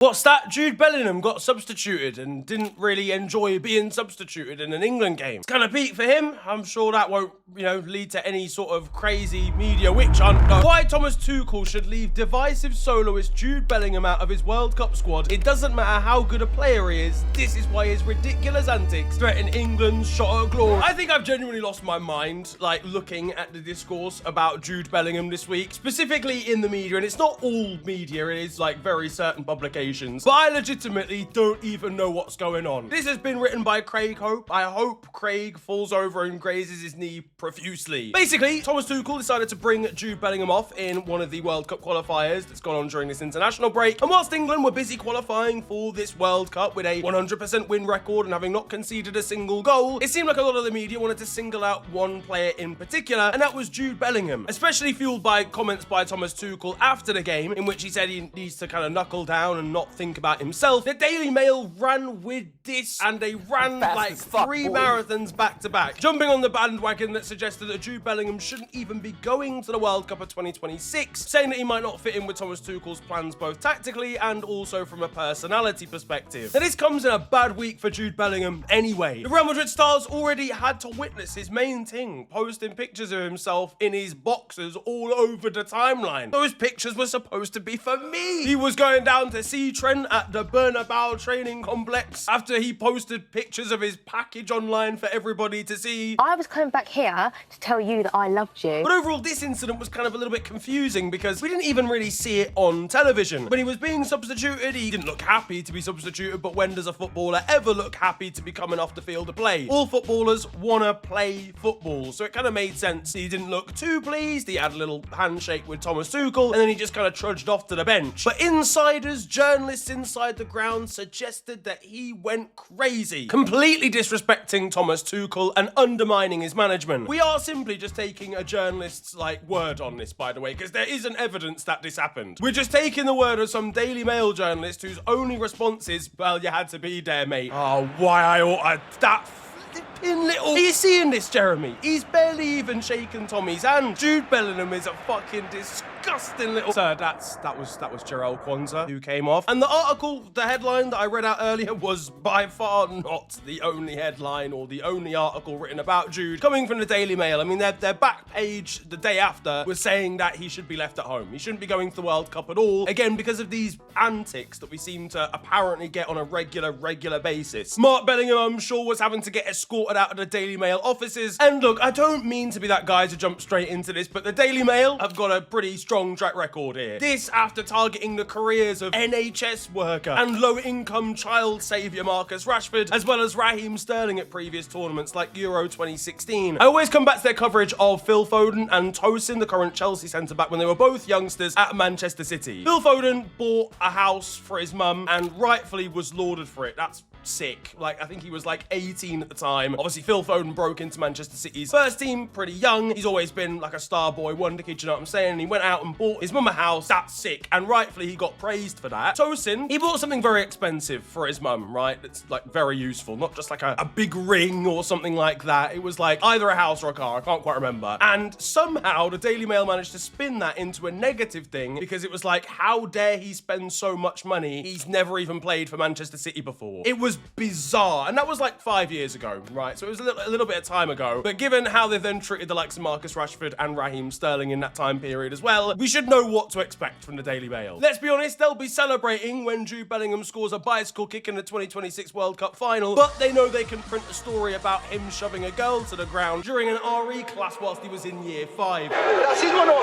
What's that? Jude Bellingham got substituted and didn't really enjoy being substituted in an England game. It's kind of peak for him. I'm sure that won't, lead to any sort of crazy media witch hunt. No. Why Thomas Tuchel should leave divisive soloist Jude Bellingham out of his World Cup squad. It doesn't matter how good a player he is. This is why his ridiculous antics threaten England's shot at glory. I think I've genuinely lost my mind, looking at the discourse about Jude Bellingham this week, specifically in the media. And it's not all media. It is very certain publications. But I legitimately don't even know what's going on. This has been written by Craig Hope. I hope Craig falls over and grazes his knee profusely. Basically, Thomas Tuchel decided to bring Jude Bellingham off in one of the World Cup qualifiers that's gone on during this international break. And whilst England were busy qualifying for this World Cup with a 100% win record and having not conceded a single goal, it seemed like a lot of the media wanted to single out one player in particular, and that was Jude Bellingham, especially fueled by comments by Thomas Tuchel after the game, in which he said he needs to kind of knuckle down and not think about himself. The Daily Mail ran with this, and they ran like 3 marathons back to back, jumping on the bandwagon that suggested that Jude Bellingham shouldn't even be going to the World Cup of 2026, saying that he might not fit in with Thomas Tuchel's plans both tactically and also from a personality perspective. Now, this comes in a bad week for Jude Bellingham anyway. The Real Madrid stars already had to witness his main thing, posting pictures of himself in his boxers all over the timeline. Those pictures were supposed to be for me. He was going down to see Trent at the Bernabeu training complex after he posted pictures of his package online for everybody to see. I was coming back here to tell you that I loved you. But overall, this incident was kind of a little bit confusing because we didn't even really see it on television. When he was being substituted, he didn't look happy to be substituted, but when does a footballer ever look happy to be coming off the field to play? All footballers want to play football, so it kind of made sense. He didn't look too pleased. He had a little handshake with Thomas Tuchel, and then he just kind of trudged off to the bench. But insiders, journalists inside the ground suggested that he went crazy, completely disrespecting Thomas Tuchel and undermining his management. We are simply just taking a journalist's word on this, by the way, because there isn't evidence that this happened. We're just taking the word of some Daily Mail journalist whose only response is, well, you had to be there, mate. Oh, why I ought to... That flipping little... Are you seeing this, Jeremy? He's barely even shaken Tommy's hand. Jude Bellingham is a fucking disgusting little... Sir, that was Jarell Kwanzaa who came off. And the article, the headline that I read out earlier was by far not the only headline or the only article written about Jude coming from the Daily Mail. I mean, their back page the day after was saying that he should be left at home. He shouldn't be going to the World Cup at all. Again, because of these antics that we seem to apparently get on a regular basis. Mark Bellingham, I'm sure, was having to get escorted out of the Daily Mail offices. And look, I don't mean to be that guy to jump straight into this, but the Daily Mail have got a pretty strong track record here. This after targeting the careers of NHS worker and low-income child saviour Marcus Rashford, as well as Raheem Sterling at previous tournaments like Euro 2016. I always come back to their coverage of Phil Foden and Tosin, the current Chelsea centre-back, when they were both youngsters at Manchester City. Phil Foden bought a house for his mum and rightfully was lauded for it. That's sick. I think he was 18 at the time. Obviously, Phil Foden broke into Manchester City's first team pretty young. He's always been a star boy wonder kid, you know what I'm saying? And he went out and bought his mum a house. That's sick. And rightfully, he got praised for that. Tosin, he bought something very expensive for his mum, right? That's very useful. Not just a big ring or something like that. It was either a house or a car. I can't quite remember. And somehow the Daily Mail managed to spin that into a negative thing because it was how dare he spend so much money? He's never even played for Manchester City before. It was bizarre. And that was 5 years ago, right? So it was a little bit of time ago. But given how they then treated the likes of Marcus Rashford and Raheem Sterling in that time period as well, we should know what to expect from the Daily Mail. Let's be honest, they'll be celebrating when Jude Bellingham scores a bicycle kick in the 2026 World Cup final, but they know they can print a story about him shoving a girl to the ground during an RE class whilst he was in year 5.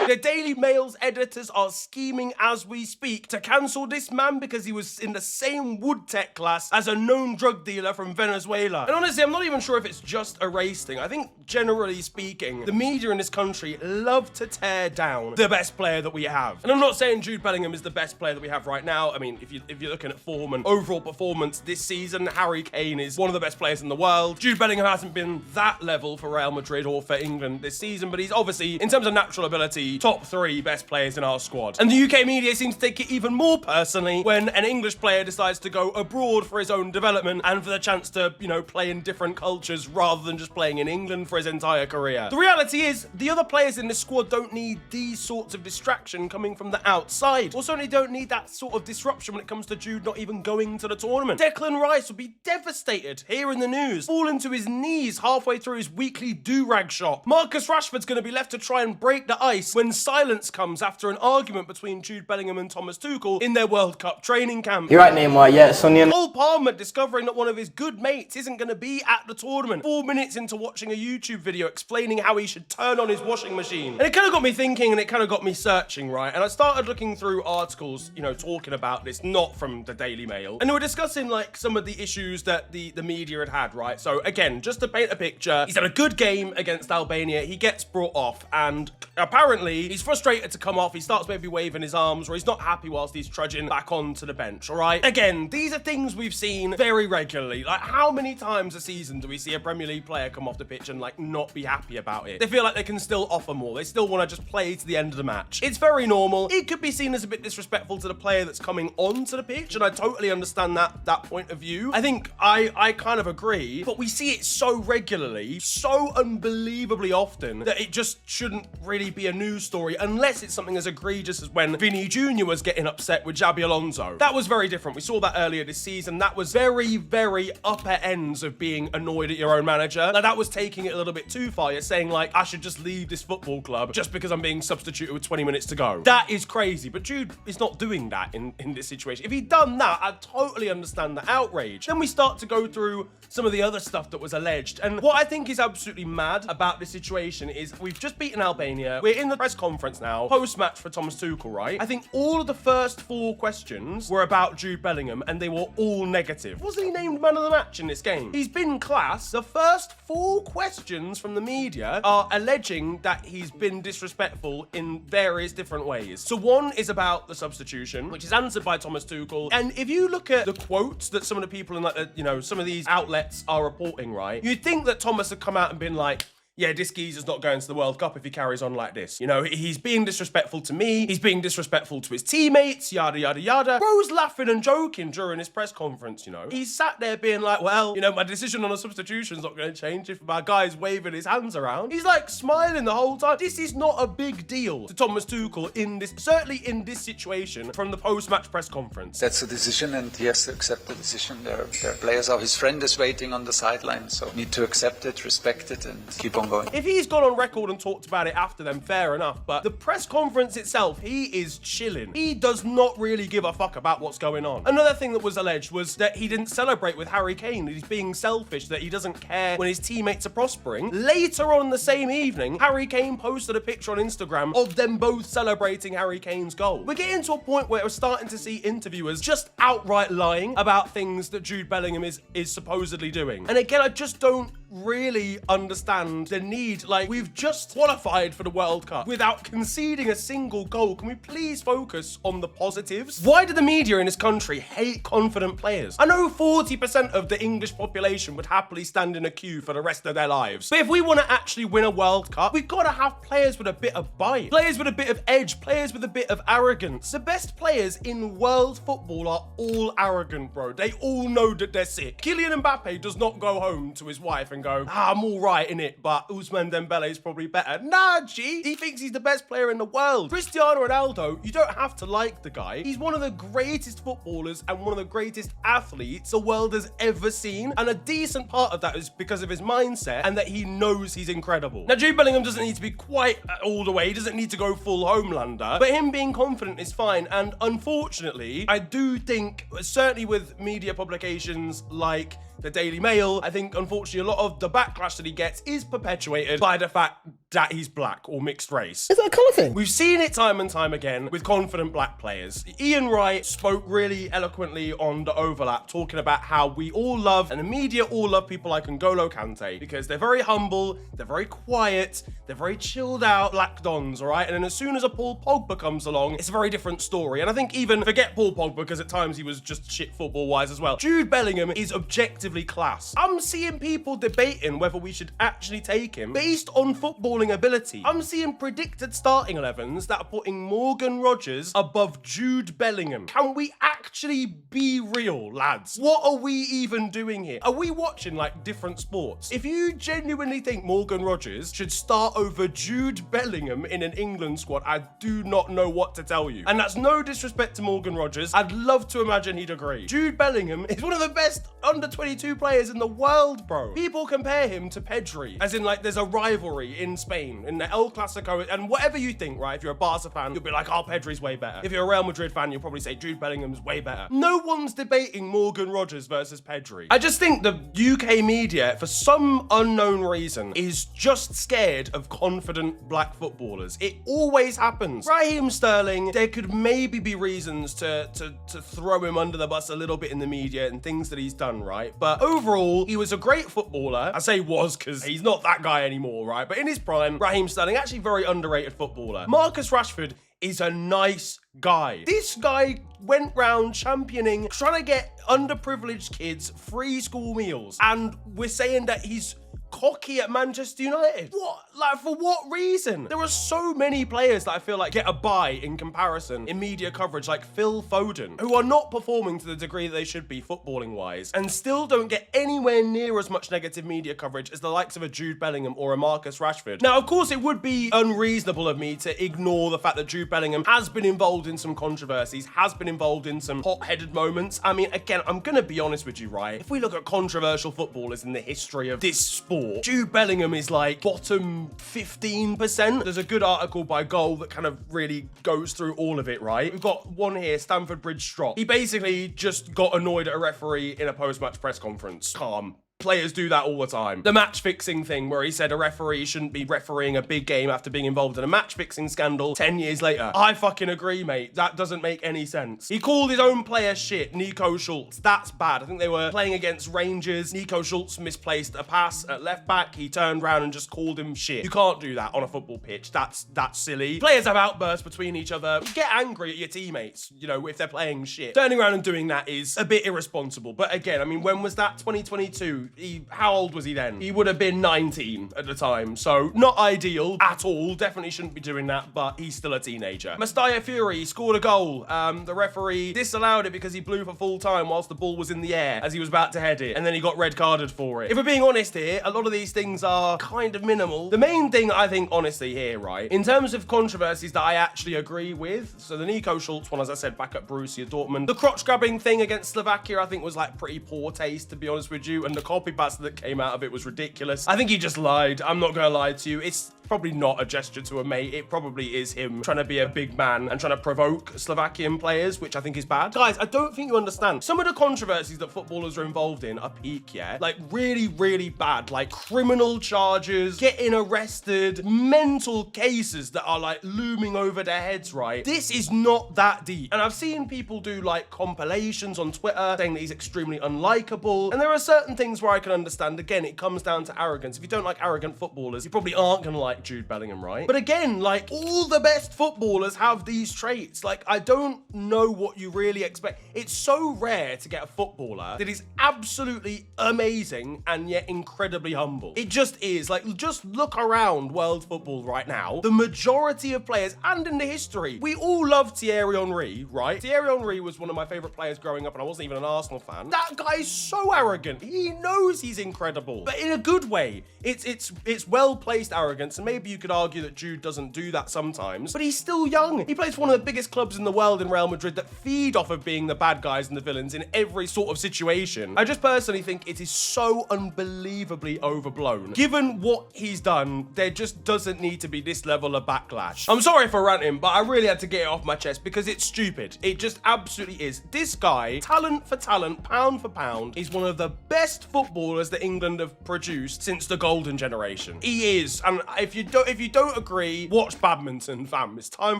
The Daily Mail's editors are scheming as we speak to cancel this man because he was in the same wood tech class as a known drug dealer from Venezuela. And honestly, I'm not even sure if it's just a race thing. I think, generally speaking, the media in this country love to tear down the best player that we have. And I'm not saying Jude Bellingham is the best player that we have right now. I mean, if you're looking at form and overall performance this season, Harry Kane is one of the best players in the world. Jude Bellingham hasn't been that level for Real Madrid or for England this season, but he's obviously, in terms of natural ability, top 3 best players in our squad. And the UK media seems to take it even more personally when an English player decides to go abroad for his own development development and for the chance to, you know, play in different cultures rather than just playing in England for his entire career. The reality is, the other players in this squad don't need these sorts of distraction coming from the outside. Or certainly don't need that sort of disruption when it comes to Jude not even going to the tournament. Declan Rice would be devastated hearing the news, falling to his knees halfway through his weekly do-rag shop. Marcus Rashford's going to be left to try and break the ice when silence comes after an argument between Jude Bellingham and Thomas Tuchel in their World Cup training camp. You're right, Neymar. Yeah, Sonia. Cole Palmer discovering that one of his good mates isn't going to be at the tournament 4 minutes into watching a YouTube video explaining how he should turn on his washing machine. And it kind of got me thinking, and it kind of got me searching, right? And I started looking through articles, you know, talking about this, not from the Daily Mail. And they were discussing, like, some of the issues that the media had, right? So, again, just to paint a picture, he's had a good game against Albania. He gets brought off, and apparently he's frustrated to come off. He starts maybe waving his arms, or he's not happy whilst he's trudging back onto the bench, all right? Again, these are things we've seen very regularly. Like, how many times a season do we see a Premier League player come off the pitch and, like, not be happy about it? They feel like they can still offer more. They still want to just play to the end of the match. It's very normal. It could be seen as a bit disrespectful to the player that's coming onto the pitch, and I totally understand that point of view. I think I kind of agree, but we see it so regularly, so unbelievably often, that it just shouldn't really be a news story unless it's something as egregious as when Vinny Jr. was getting upset with Xabi Alonso. That was very different. We saw that earlier this season. That was very, very upper ends of being annoyed at your own manager. Now, that was taking it a little bit too far. You're saying, like, I should just leave this football club just because I'm being substituted with 20 minutes to go. That is crazy, but Jude is not doing that in this situation. If he'd done that, I'd totally understand the outrage. Then we start to go through some of the other stuff that was alleged. And what I think is absolutely mad about this situation is we've just beaten Albania. We're in the press conference now, post-match for Thomas Tuchel, right? I think all of the first 4 questions were about Jude Bellingham, and they were all negative. Wasn't he named man of the match in this game? He's been class. The first 4 questions from the media are alleging that he's been disrespectful in various different ways. So one is about the substitution, which is answered by Thomas Tuchel. And if you look at the quotes that some of the people in, like, you know, some of these outlets are reporting, right, you'd think that Thomas had come out and been like, yeah, this geezer's not going to the World Cup if he carries on like this. You know, he's being disrespectful to me. He's being disrespectful to his teammates, yada, yada, yada. Bro's laughing and joking during his press conference, you know. He's sat there being like, well, you know, my decision on a substitution's not going to change if my guy's waving his hands around. He's like smiling the whole time. This is not a big deal to Thomas Tuchel in this, certainly in this situation from the post-match press conference. That's a decision and he has to accept the decision. There are players, his friend is waiting on the sideline, so need to accept it, respect it, and keep on going. If he's gone on record and talked about it after them, fair enough, but the press conference itself, he is chilling. He does not really give a fuck about what's going on. Another thing that was alleged was that he didn't celebrate with Harry Kane, that he's being selfish, that he doesn't care when his teammates are prospering. Later on the same evening, Harry Kane posted a picture on Instagram of them both celebrating Harry Kane's goal. We're getting to a point where we're starting to see interviewers just outright lying about things that Jude Bellingham is supposedly doing. And again, I just don't really understand the need. Like, we've just qualified for the World Cup without conceding a single goal. Can we please focus on the positives? Why do the media in this country hate confident players? I know 40% of the English population would happily stand in a queue for the rest of their lives. But if we want to actually win a World Cup, we've got to have players with a bit of bite, players with a bit of edge, players with a bit of arrogance. The best players in world football are all arrogant, bro. They all know that they're sick. Kylian Mbappe does not go home to his wife and go, I'm all right in it, but Ousmane Dembele is probably better. Nah, G. He thinks he's the best player in the world. Cristiano Ronaldo, you don't have to like the guy. He's one of the greatest footballers and one of the greatest athletes the world has ever seen. And a decent part of that is because of his mindset and that he knows he's incredible. Now, Jude Bellingham doesn't need to be quite all the way. He doesn't need to go full Homelander, but him being confident is fine. And unfortunately, I do think, certainly with media publications like the Daily Mail, I think, unfortunately, a lot of the backlash that he gets is perpetuated by the fact that he's black or mixed race. Is that a colour thing? We've seen it time and time again with confident black players. Ian Wright spoke really eloquently on The Overlap, talking about how we all love, and the media all love, people like N'Golo Kante because they're very humble, they're very quiet, they're very chilled out black dons, all right? And then as soon as a Paul Pogba comes along, it's a very different story. And I think even, forget Paul Pogba, because at times he was just shit football-wise as well. Jude Bellingham is objectively class. I'm seeing people debating whether we should actually take him based on football footballing ability. I'm seeing predicted starting 11s that are putting Morgan Rogers above Jude Bellingham. Can we actually be real, lads? What are we even doing here? Are we watching like different sports? If you genuinely think Morgan Rogers should start over Jude Bellingham in an England squad, I do not know what to tell you. And that's no disrespect to Morgan Rogers. I'd love to imagine he'd agree. Jude Bellingham is one of the best under 22 players in the world, bro. People compare him to Pedri, as in like there's a rivalry in Spain, in the El Clasico, and whatever you think, right? If you're a Barca fan, you'll be like, oh, Pedri's way better. If you're a Real Madrid fan, you'll probably say Jude Bellingham's way better. No one's debating Morgan Rogers versus Pedri. I just think the UK media, for some unknown reason, is just scared of confident black footballers. It always happens. Raheem Sterling, there could maybe be reasons to throw him under the bus a little bit in the media and things that he's done, right? But overall, he was a great footballer. I say was because he's not that guy anymore, right? But in his prime, Raheem Sterling, actually very underrated footballer. Marcus Rashford is a nice guy. This guy went round championing, trying to get underprivileged kids free school meals. And we're saying that he's cocky at Manchester United. What? Like, for what reason? There are so many players that I feel like get a buy in comparison in media coverage, like Phil Foden, who are not performing to the degree that they should be footballing wise, and still don't get anywhere near as much negative media coverage as the likes of a Jude Bellingham or a Marcus Rashford. Now, of course, it would be unreasonable of me to ignore the fact that Jude Bellingham has been involved in some controversies, has been involved in some hot-headed moments. I mean, again, I'm gonna be honest with you, right? If we look at controversial footballers in the history of this sport, Jude Bellingham is like bottom 15%. There's a good article by Goal that kind of really goes through all of it, right? We've got one here, Stamford Bridge Strop. He basically just got annoyed at a referee in a post-match press conference. Calm. Players do that all the time. The match fixing thing where he said a referee shouldn't be refereeing a big game after being involved in a match fixing scandal 10 years later. I fucking agree, mate. That doesn't make any sense. He called his own player shit, Nico Schultz. That's bad. I think they were playing against Rangers. Nico Schultz misplaced a pass at left back. He turned around and just called him shit. You can't do that on a football pitch. That's silly. Players have outbursts between each other. Get angry at your teammates, you know, if they're playing shit. Turning around and doing that is a bit irresponsible. But again, I mean, when was that? 2022? How old was he then? He would have been 19 at the time, so not ideal at all. Definitely shouldn't be doing that, but he's still a teenager. Mustaya Fury scored a goal. The referee disallowed it because he blew for full time whilst the ball was in the air as he was about to head it, and then he got red carded for it. If we're being honest here, a lot of these things are kind of minimal. The main thing I think, honestly, here, right, in terms of controversies that I actually agree with, so the Nico Schultz one, as I said, back at Borussia Dortmund. The crotch grabbing thing against Slovakia, I think, was like pretty poor taste, to be honest with you, and the copy pass that came out of it was ridiculous. I think he just lied. I'm not gonna lie to you. It's probably not a gesture to a mate. It probably is him trying to be a big man and trying to provoke Slovakian players, which I think is bad. Guys, I don't think you understand. Some of the controversies that footballers are involved in are peak, yeah? Like really, really bad. Like criminal charges, getting arrested, mental cases that are like looming over their heads, right? This is not that deep. And I've seen people do like compilations on Twitter saying that he's extremely unlikable. And there are certain things where I can understand. Again, it comes down to arrogance. If you don't like arrogant footballers, you probably aren't gonna like Jude Bellingham, right? But again, like all the best footballers have these traits. Like I don't know what you really expect. It's so rare to get a footballer that is absolutely amazing and yet incredibly humble. It just is. Like just look around world football right now. The majority of players and in the history, we all love Thierry Henry, right? Thierry Henry was one of my favorite players growing up and I wasn't even an Arsenal fan. That guy is so arrogant. He knows he's incredible, but in a good way. It's well-placed arrogance, and maybe you could argue that Jude doesn't do that sometimes, but he's still young. He plays for one of the biggest clubs in the world in Real Madrid that feed off of being the bad guys and the villains in every sort of situation. I just personally think it is so unbelievably overblown. Given what he's done, there just doesn't need to be this level of backlash. I'm sorry for ranting, but I really had to get it off my chest because it's stupid. It just absolutely is. This guy, talent for talent, pound for pound, is one of the best footballers that England have produced since the golden generation. He is, and if you don't agree, watch badminton, fam. It's time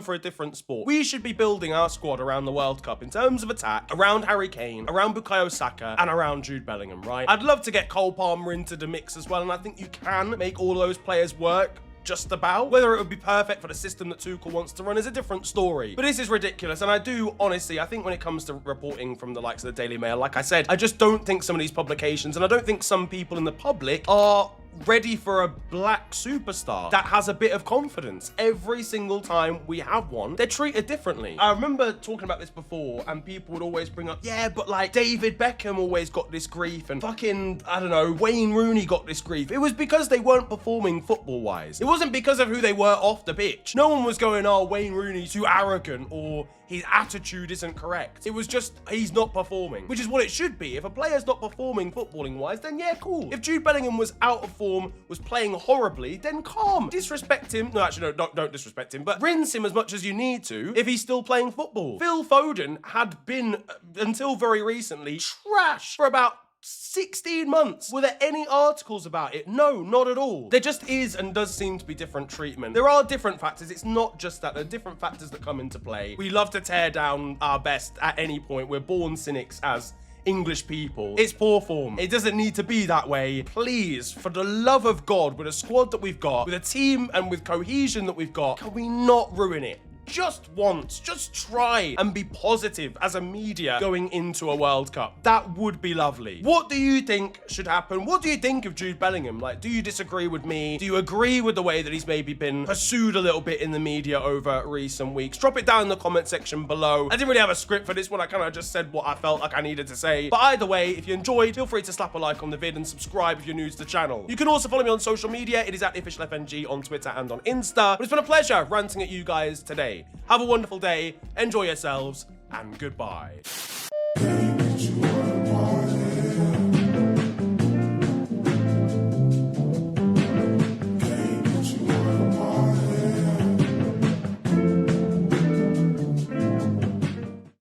for a different sport. We should be building our squad around the World Cup in terms of attack, around Harry Kane, around Bukayo Saka, and around Jude Bellingham, right? I'd love to get Cole Palmer into the mix as well, and I think you can make all those players work. Just about. Whether it would be perfect for the system that Tuchel wants to run is a different story. But this is ridiculous, and I do, honestly, I think when it comes to reporting from the likes of the Daily Mail, like I said, I just don't think some of these publications, and I don't think some people in the public are ready for a black superstar that has a bit of confidence. Every single time we have one, they're treated differently. I remember talking about this before, and people would always bring up, yeah, but like David Beckham always got this grief, and fucking, I don't know, Wayne Rooney got this grief. It was because they weren't performing football-wise. It wasn't because of who they were off the pitch. No one was going, oh, Wayne Rooney's too arrogant, or his attitude isn't correct. It was just, he's not performing, which is what it should be. If a player's not performing footballing-wise, then yeah, cool. If Jude Bellingham was out of form, was playing horribly, then calm. Disrespect him. No, actually, no, don't disrespect him, but rinse him as much as you need to if he's still playing football. Phil Foden had been, until very recently, trash for about 16 months. Were there any articles about it? No, not at all. There just is and does seem to be different treatment. There are different factors. It's not just that. There are different factors that come into play. We love to tear down our best at any point. We're born cynics as English people. It's poor form. It doesn't need to be that way. Please, for the love of God, with a squad that we've got, with a team and with cohesion that we've got, can we not ruin it? Just once, just try and be positive as a media going into a World Cup. That would be lovely. What do you think should happen? What do you think of Jude Bellingham? Like, do you disagree with me? Do you agree with the way that he's maybe been pursued a little bit in the media over recent weeks? Drop it down in the comment section below. I didn't really have a script for this one. I kind of just said what I felt like I needed to say. But either way, if you enjoyed, feel free to slap a like on the vid and subscribe if you're new to the channel. You can also follow me on social media. It is at @officialfng on Twitter and on Insta. But it's been a pleasure ranting at you guys today. Have a wonderful day, enjoy yourselves, and goodbye.